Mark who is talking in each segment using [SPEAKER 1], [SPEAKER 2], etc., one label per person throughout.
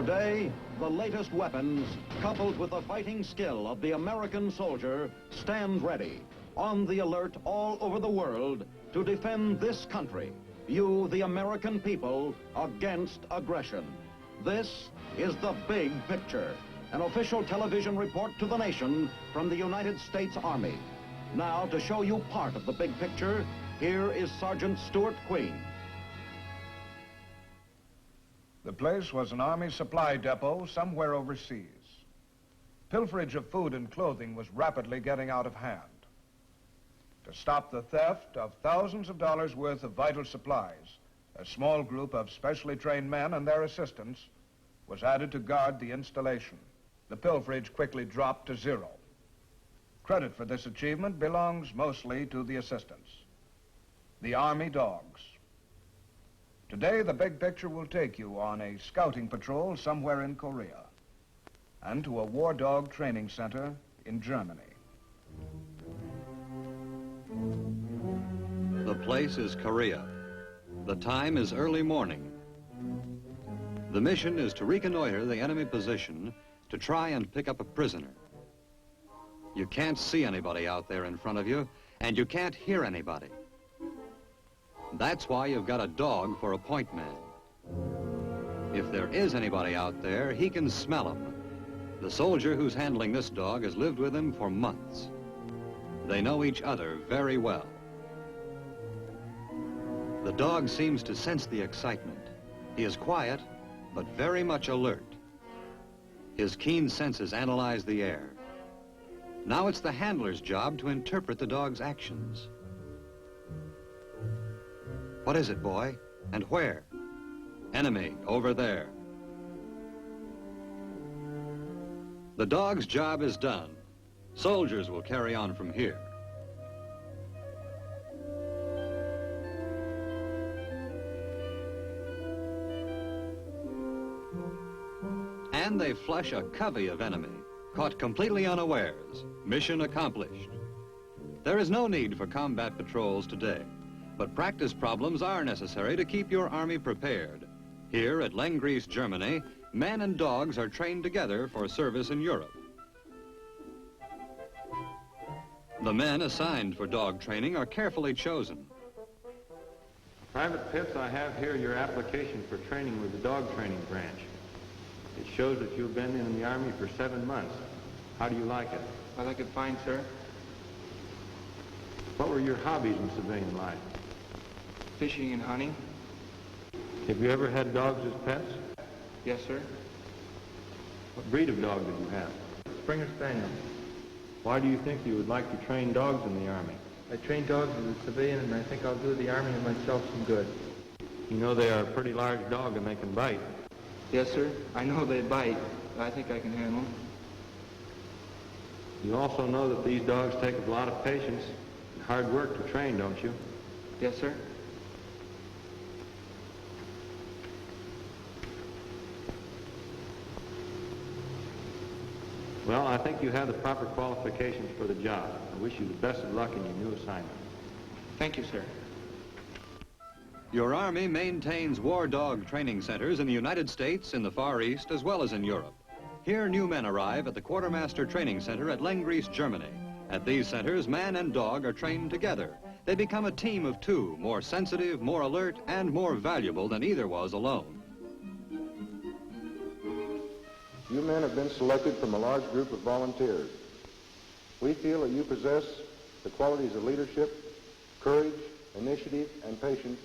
[SPEAKER 1] Today, the latest weapons, coupled with the fighting skill of the American soldier, stand ready, on the alert all over the world to defend this country, you, the American people, against aggression. This is The Big Picture, an official television report to the nation from the United States Army. Now, to show you part of the big picture, here is Sergeant Stuart Queen.
[SPEAKER 2] The place was an Army supply depot somewhere overseas. Pilferage of food and clothing was rapidly getting out of hand. To stop the theft of thousands of dollars worth of vital supplies, a small group of specially trained men and their assistants was added to guard the installation. The pilferage quickly dropped to zero. Credit for this achievement belongs mostly to the assistants, the Army dogs. Today, the big picture will take you on a scouting patrol somewhere in Korea and to a war dog training center in Germany.
[SPEAKER 3] The place is Korea. The time is early morning. The mission is to reconnoiter the enemy position to try and pick up a prisoner. You can't see anybody out there in front of you, and you can't hear anybody. That's why you've got a dog for a point man. If there is anybody out there, he can smell him. The soldier who's handling this dog has lived with him for months. They know each other very well. The dog seems to sense the excitement. He is quiet, but very much alert. His keen senses analyze the air. Now it's the handler's job to interpret the dog's actions. What is it, boy? And where? Enemy, over there. The dog's job is done. Soldiers will carry on from here. And they flush a covey of enemy, caught completely unawares. Mission accomplished. There is no need for combat patrols today, but practice problems are necessary to keep your Army prepared. Here at Lenggries, Germany, men and dogs are trained together for service in Europe. The men assigned for dog training are carefully chosen.
[SPEAKER 4] Private Pitts, I have here your application for training with the dog training branch. It shows that you've been in the Army for 7 months. How do you like it?
[SPEAKER 5] I like it fine, sir.
[SPEAKER 4] What were your hobbies in civilian life?
[SPEAKER 5] Fishing and hunting.
[SPEAKER 4] Have you ever had dogs as pets?
[SPEAKER 5] Yes, sir.
[SPEAKER 4] What breed of dog did you have?
[SPEAKER 5] Springer Spaniel.
[SPEAKER 4] Why do you think you would like to train dogs in the Army?
[SPEAKER 5] I train dogs as a civilian, and I think I'll do the Army and myself some good.
[SPEAKER 4] You know they are a pretty large dog and they can bite.
[SPEAKER 5] Yes, sir. I know they bite, but I think I can handle them.
[SPEAKER 4] You also know that these dogs take a lot of patience and hard work to train, don't you?
[SPEAKER 5] Yes, sir.
[SPEAKER 4] Well, I think you have the proper qualifications for the job. I wish you the best of luck in your new assignment.
[SPEAKER 5] Thank you, sir.
[SPEAKER 3] Your Army maintains war dog training centers in the United States, in the Far East, as well as in Europe. Here, new men arrive at the Quartermaster Training Center at Lenggries, Germany. At these centers, man and dog are trained together. They become a team of two, more sensitive, more alert, and more valuable than either was alone.
[SPEAKER 6] You men have been selected from a large group of volunteers. We feel that you possess the qualities of leadership, courage, initiative, and patience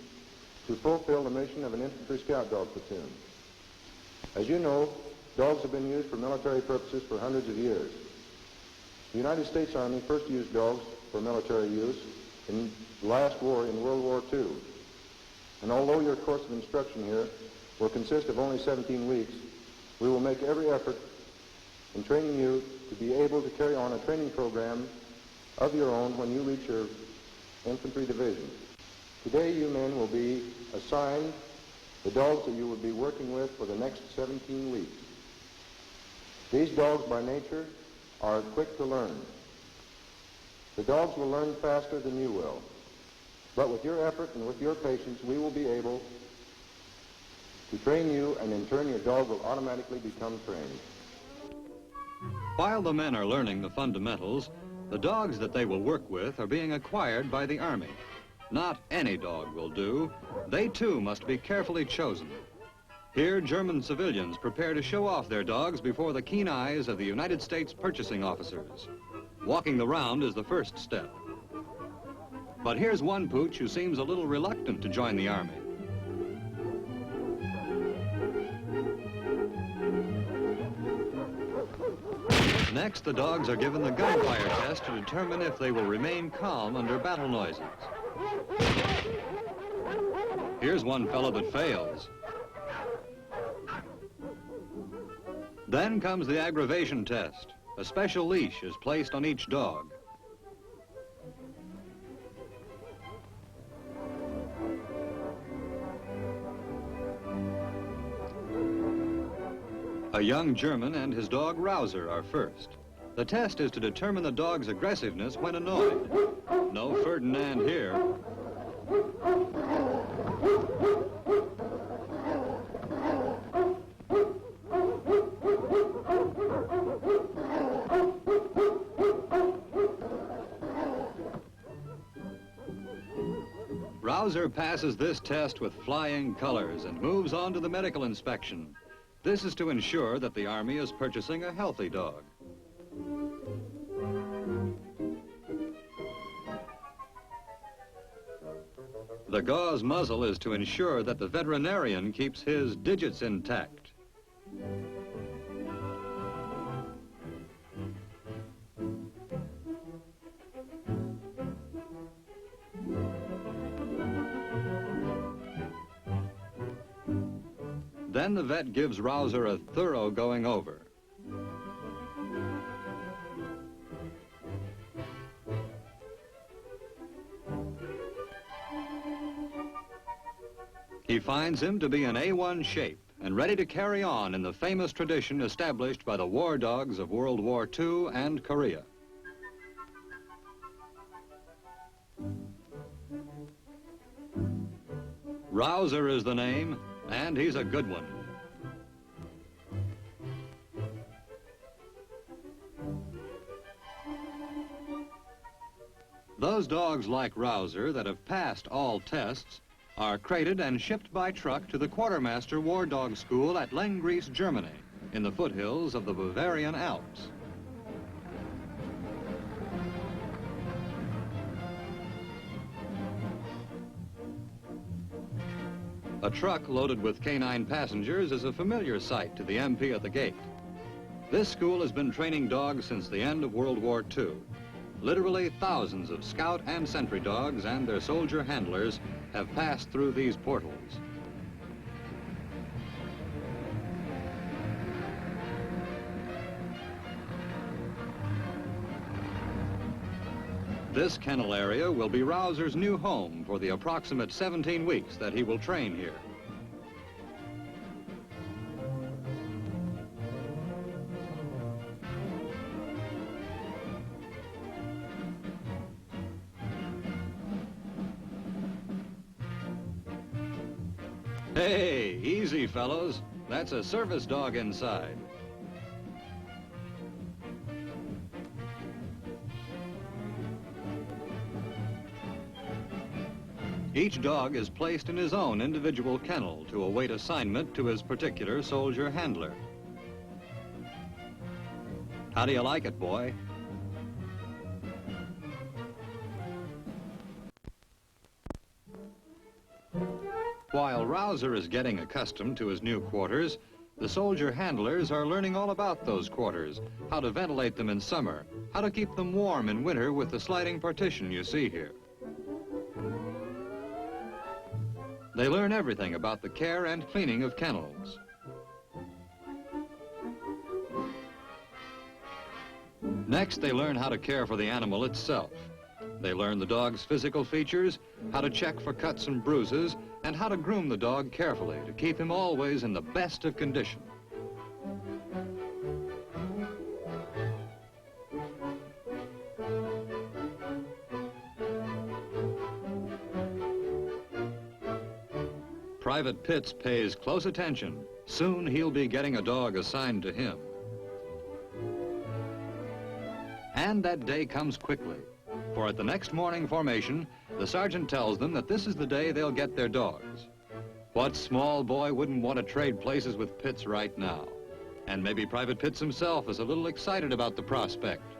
[SPEAKER 6] to fulfill the mission of an infantry scout dog platoon. As you know, dogs have been used for military purposes for hundreds of years. The United States Army first used dogs for military use in the last war in World War II. And although your course of instruction here will consist of only 17 weeks, we will make every effort in training you to be able to carry on a training program of your own when you reach your infantry division. Today, you men will be assigned the dogs that you will be working with for the next 17 weeks. These dogs, by nature, are quick to learn. The dogs will learn faster than you will. But with your effort and with your patience, we will be able to train you, and in turn your dog will automatically become trained.
[SPEAKER 3] While the men are learning the fundamentals, the dogs that they will work with are being acquired by the Army. Not any dog will do. They too must be carefully chosen. Here, German civilians prepare to show off their dogs before the keen eyes of the United States purchasing officers. Walking the round is the first step. But here's one pooch who seems a little reluctant to join the Army. Next, the dogs are given the gunfire test to determine if they will remain calm under battle noises. Here's one fellow that fails. Then comes the aggravation test. A special leash is placed on each dog. A young German and his dog Rouser are first. The test is to determine the dog's aggressiveness when annoyed. No Ferdinand here. Rouser passes this test with flying colors and moves on to the medical inspection. This is to ensure that the Army is purchasing a healthy dog. The gauze muzzle is to ensure that the veterinarian keeps his digits intact. Then the vet gives Rouser a thorough going over. He finds him to be in A1 shape and ready to carry on in the famous tradition established by the war dogs of World War II and Korea. Rouser is the name, and he's a good one. Those dogs like Rouser that have passed all tests are crated and shipped by truck to the Quartermaster War Dog School at Lenggries, Germany, in the foothills of the Bavarian Alps. A truck loaded with canine passengers is a familiar sight to the MP at the gate. This school has been training dogs since the end of World War II. Literally thousands of scout and sentry dogs and their soldier handlers have passed through these portals. This kennel area will be Rouser's new home for the approximate 17 weeks that he will train here. Hey, easy, fellows. That's a service dog inside. Each dog is placed in his own individual kennel to await assignment to his particular soldier handler. How do you like it, boy? While Rouser is getting accustomed to his new quarters, the soldier handlers are learning all about those quarters, how to ventilate them in summer, how to keep them warm in winter with the sliding partition you see here. They learn everything about the care and cleaning of kennels. Next, they learn how to care for the animal itself. They learn the dog's physical features, how to check for cuts and bruises, and how to groom the dog carefully to keep him always in the best of condition. Private Pitts pays close attention. Soon he'll be getting a dog assigned to him. And that day comes quickly, for at the next morning formation, the sergeant tells them that this is the day they'll get their dogs. What small boy wouldn't want to trade places with Pitts right now? And maybe Private Pitts himself is a little excited about the prospect.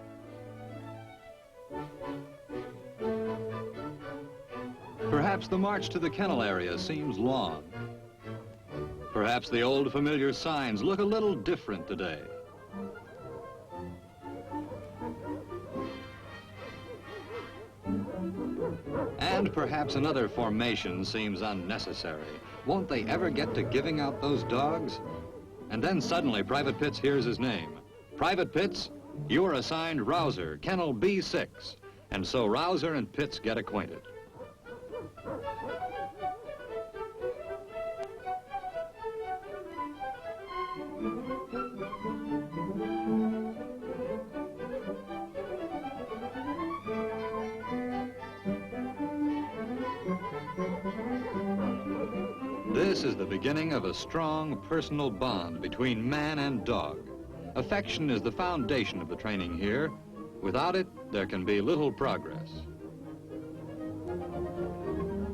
[SPEAKER 3] Perhaps the march to the kennel area seems long. Perhaps the old familiar signs look a little different today. And perhaps another formation seems unnecessary. Won't they ever get to giving out those dogs? And then suddenly Private Pitts hears his name. Private Pitts, you are assigned Rouser, Kennel B6. And so Rouser and Pitts get acquainted. This is the beginning of a strong personal bond between man and dog. Affection is the foundation of the training here. Without it, there can be little progress.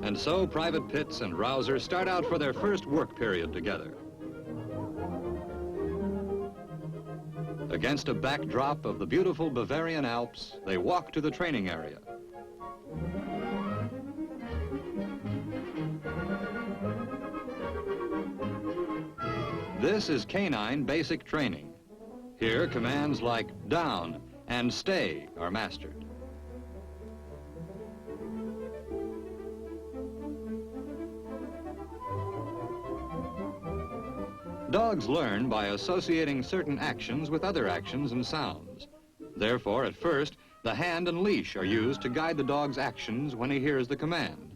[SPEAKER 3] And so Private Pitts and Rouser start out for their first work period together. Against a backdrop of the beautiful Bavarian Alps, they walk to the training area. This is canine basic training. Here, commands like down and stay are mastered. Dogs learn by associating certain actions with other actions and sounds. Therefore, at first, the hand and leash are used to guide the dog's actions when he hears the command.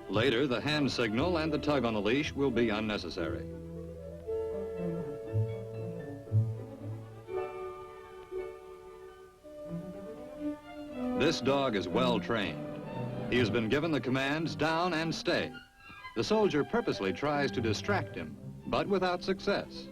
[SPEAKER 3] Later, the hand signal and the tug on the leash will be unnecessary. This dog is well trained. He has been given the commands down and stay. The soldier purposely tries to distract him, but without success.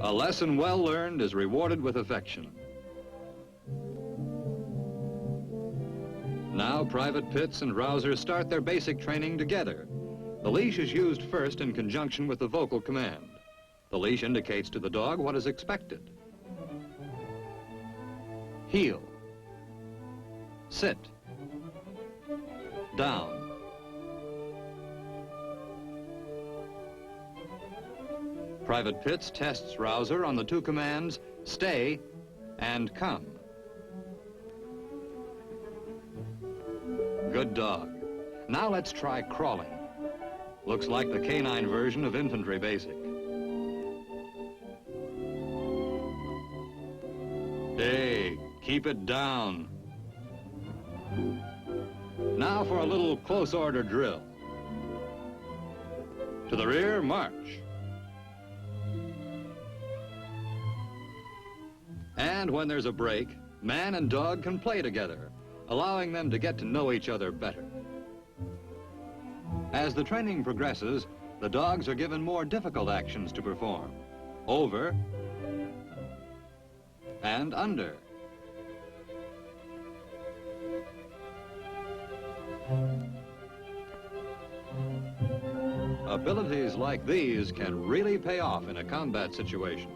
[SPEAKER 3] A lesson well learned is rewarded with affection. Now Private Pitts and Rouser start their basic training together. The leash is used first in conjunction with the vocal command. The leash indicates to the dog what is expected. Heel. Sit. Down. Private Pitts tests Rouser on the two commands, stay and come. Good dog. Now let's try crawling. Looks like the canine version of infantry basic. Hey, keep it down. Now for a little close order drill. To the rear, march. And when there's a break, man and dog can play together, allowing them to get to know each other better. As the training progresses, the dogs are given more difficult actions to perform. Over and under. Abilities like these can really pay off in a combat situation.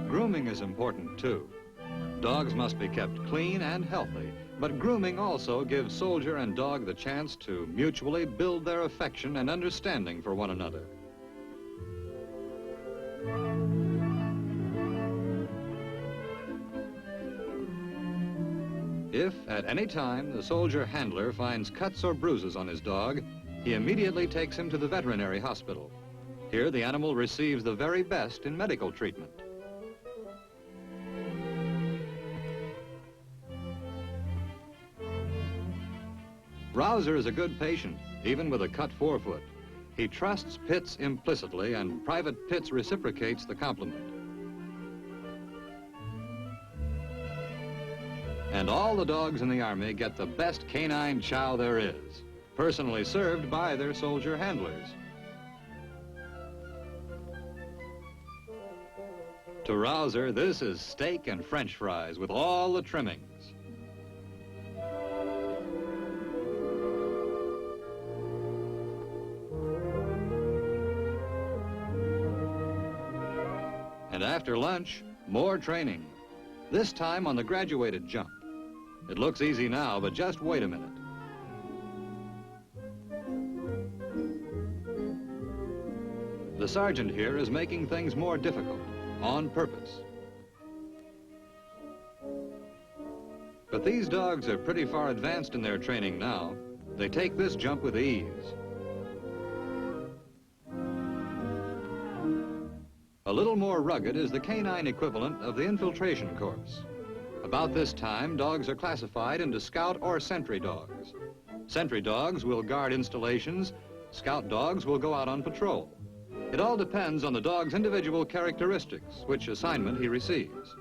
[SPEAKER 3] Grooming is important too. Dogs must be kept clean and healthy, but grooming also gives soldier and dog the chance to mutually build their affection and understanding for one another. If at any time the soldier handler finds cuts or bruises on his dog, he immediately takes him to the veterinary hospital. Here, the animal receives the very best in medical treatment. Rouser is a good patient, even with a cut forefoot. He trusts Pitts implicitly, and Private Pitts reciprocates the compliment. And all the dogs in the Army get the best canine chow there is, personally served by their soldier handlers. To Rouser, this is steak and French fries with all the trimmings. And after lunch, more training. This time on the graduated jump. It looks easy now, but just wait a minute. The sergeant here is making things more difficult, on purpose. But these dogs are pretty far advanced in their training now. They take this jump with ease. A little more rugged is the canine equivalent of the infiltration course. About this time, dogs are classified into scout or sentry dogs. Sentry dogs will guard installations. Scout dogs will go out on patrol. It all depends on the dog's individual characteristics, which assignment he receives.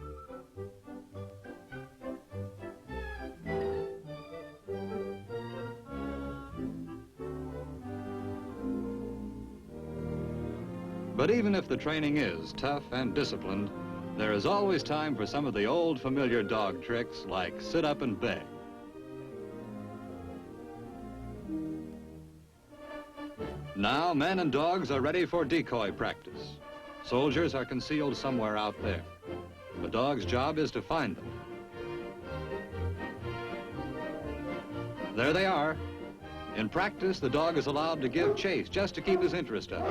[SPEAKER 3] But even if the training is tough and disciplined, there is always time for some of the old familiar dog tricks like sit up and beg. Now men and dogs are ready for decoy practice. Soldiers are concealed somewhere out there. The dog's job is to find them. There they are. In practice, the dog is allowed to give chase just to keep his interest up.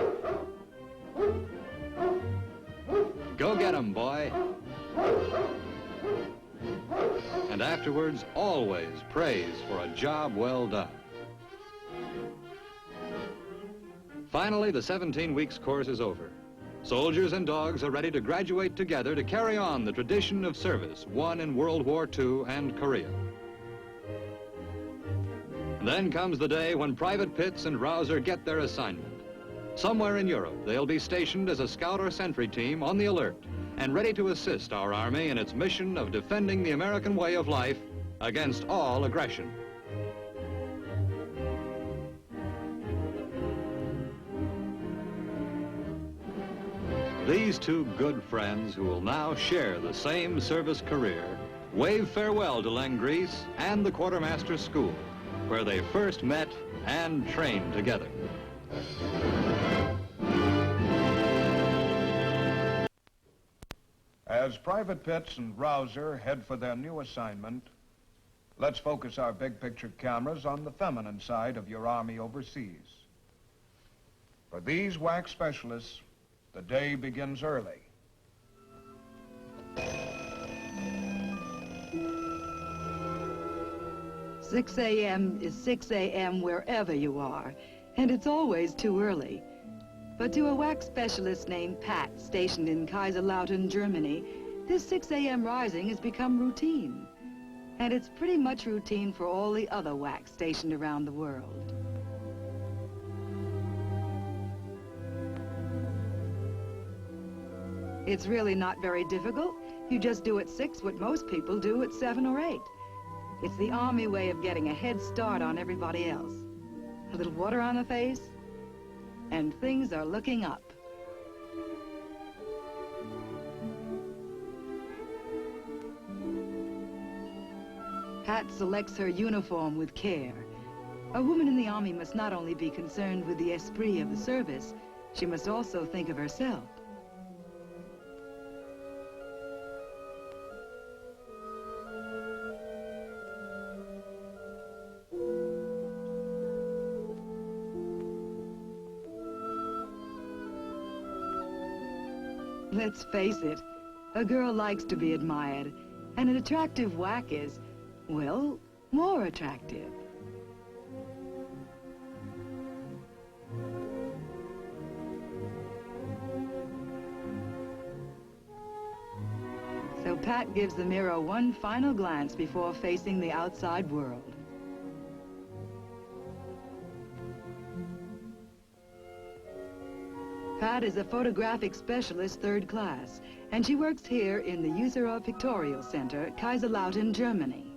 [SPEAKER 3] Go get 'em, boy. And afterwards, always praise for a job well done. Finally, the 17 weeks course is over. Soldiers and dogs are ready to graduate together to carry on the tradition of service won in World War II and Korea. And then comes the day when Private Pitts and Rouser get their assignment. Somewhere in Europe, they'll be stationed as a scout or sentry team on the alert and ready to assist our Army in its mission of defending the American way of life against all aggression. These two good friends who will now share the same service career wave farewell to Lenggries and the Quartermaster School, where they first met and trained together.
[SPEAKER 2] As Private Pitts and Rouser head for their new assignment, let's focus our big picture cameras on the feminine side of your Army overseas. For these wax specialists, the day begins early.
[SPEAKER 7] "6 a.m. is 6 a.m. wherever you are, and it's always too early. But to a wax specialist named Pat, stationed in Kaiserslautern, Germany, this 6 a.m. rising has become routine. And it's pretty much routine for all the other wax stationed around the world. It's really not very difficult. You just do at 6 what most people do at 7 or 8. It's the Army way of getting a head start on everybody else. A little water on the face, and things are looking up. Pat selects her uniform with care. A woman in the Army must not only be concerned with the esprit of the service, she must also think of herself. Let's face it, a girl likes to be admired, and an attractive whack is, well, more attractive. So Pat gives the mirror one final glance before facing the outside world. Pat is a photographic specialist, third class, and she works here in the User Pictorial Center, Kaiserslautern, Germany.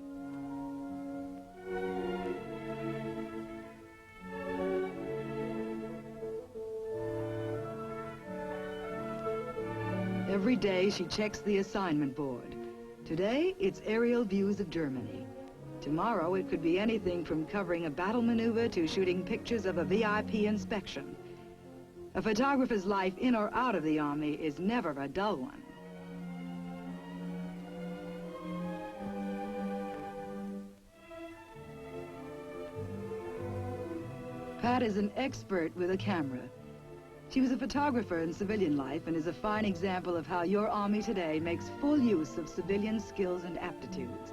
[SPEAKER 7] Every day she checks the assignment board. Today, it's aerial views of Germany. Tomorrow, it could be anything from covering a battle maneuver to shooting pictures of a VIP inspection. A photographer's life in or out of the Army is never a dull one. Pat is an expert with a camera. She was a photographer in civilian life and is a fine example of how your Army today makes full use of civilian skills and aptitudes.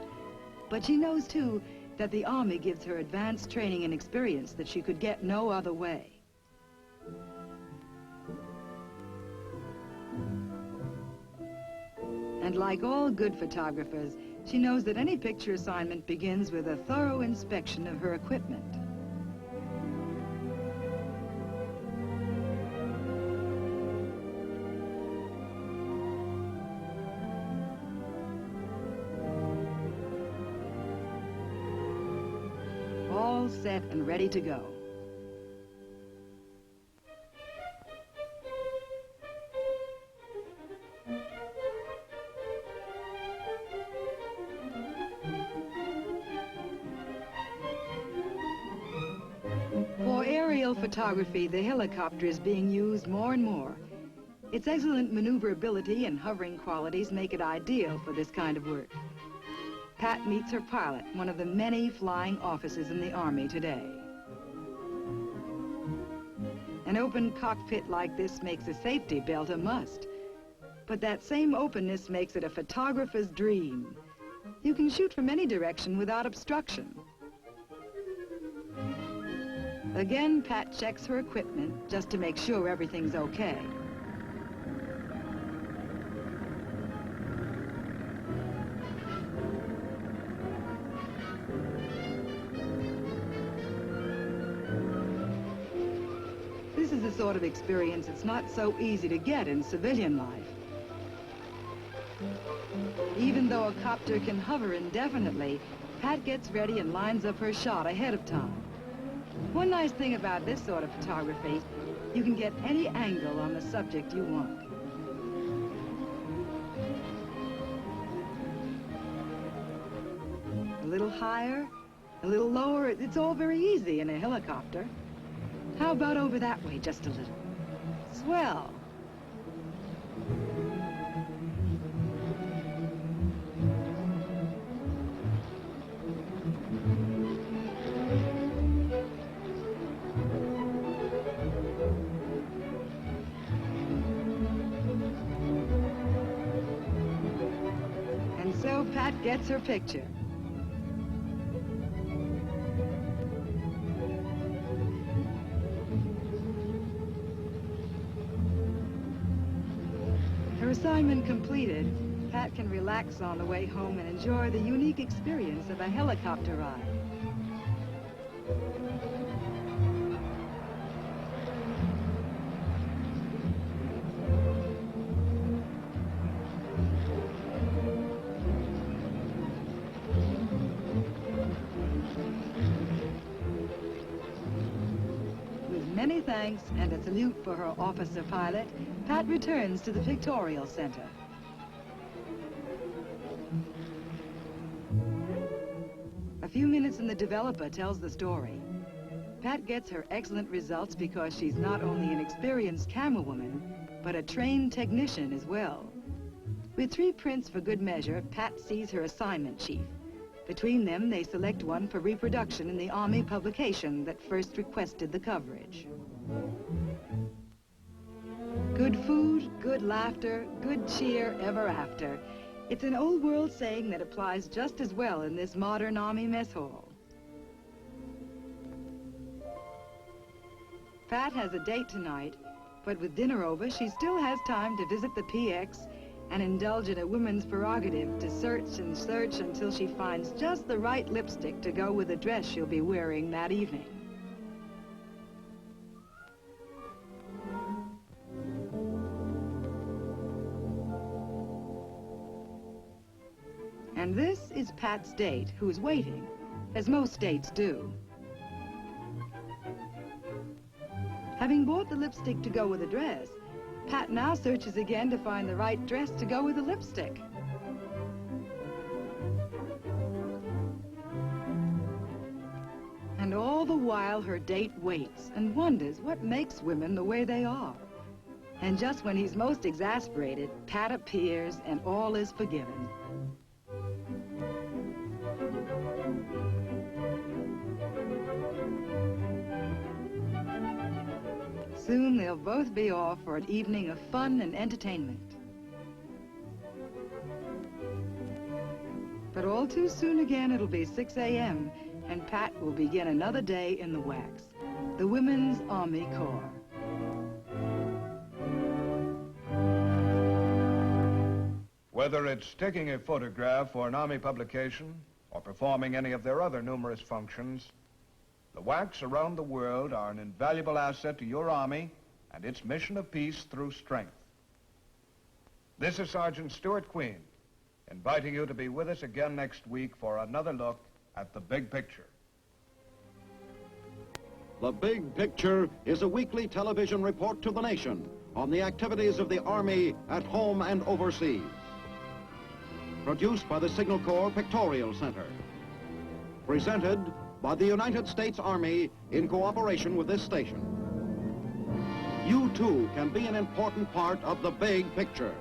[SPEAKER 7] But she knows, too, that the Army gives her advanced training and experience that she could get no other way. And like all good photographers, she knows that any picture assignment begins with a thorough inspection of her equipment. All set and ready to go. For aerial photography, the helicopter is being used more and more. Its excellent maneuverability and hovering qualities make it ideal for this kind of work. Pat meets her pilot, one of the many flying officers in the Army today. An open cockpit like this makes a safety belt a must. But that same openness makes it a photographer's dream. You can shoot from any direction without obstruction. Again, Pat checks her equipment just to make sure everything's okay. This is the sort of experience it's not so easy to get in civilian life. Even though a copter can hover indefinitely, Pat gets ready and lines up her shot ahead of time. One nice thing about this sort of photography, you can get any angle on the subject you want. A little higher, a little lower, it's all very easy in a helicopter. How about over that way just a little? Swell. And so Pat gets her picture. Her assignment completed, Pat can relax on the way home and enjoy the unique experience of a helicopter ride. Many thanks and a salute for her officer pilot, Pat returns to the Pictorial Center. A few minutes and the developer tells the story. Pat gets her excellent results because she's not only an experienced camerawoman, but a trained technician as well. With 3 prints for good measure, Pat sees her assignment chief. Between them, they select one for reproduction in the Army publication that first requested the coverage. Good food, good laughter, good cheer ever after. It's an old world saying that applies just as well in this modern Army mess hall. Pat has a date tonight, but with dinner over, she still has time to visit the PX and indulge in a woman's prerogative to search and search until she finds just the right lipstick to go with the dress she'll be wearing that evening. And this is Pat's date, who's waiting, as most dates do. Having bought the lipstick to go with the dress, Pat now searches again to find the right dress to go with the lipstick. And all the while her date waits and wonders what makes women the way they are. And just when he's most exasperated, Pat appears and all is forgiven. Soon they'll both be off for an evening of fun and entertainment. But all too soon again it'll be 6 a.m. and Pat will begin another day in the wax, the Women's Army Corps.
[SPEAKER 2] Whether it's taking a photograph for an Army publication or performing any of their other numerous functions, the WACs around the world are an invaluable asset to your Army and its mission of peace through strength. This is Sergeant Stuart Queen, inviting you to be with us again next week for another look at the big picture.
[SPEAKER 1] The Big Picture is a weekly television report to the nation on the activities of the Army at home and overseas. Produced by the Signal Corps Pictorial Center. Presented by the United States Army in cooperation with this station. You too can be an important part of the big picture.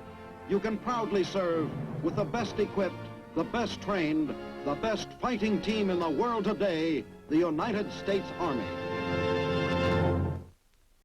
[SPEAKER 1] You can proudly serve with the best equipped, the best trained, the best fighting team in the world today, the United States Army.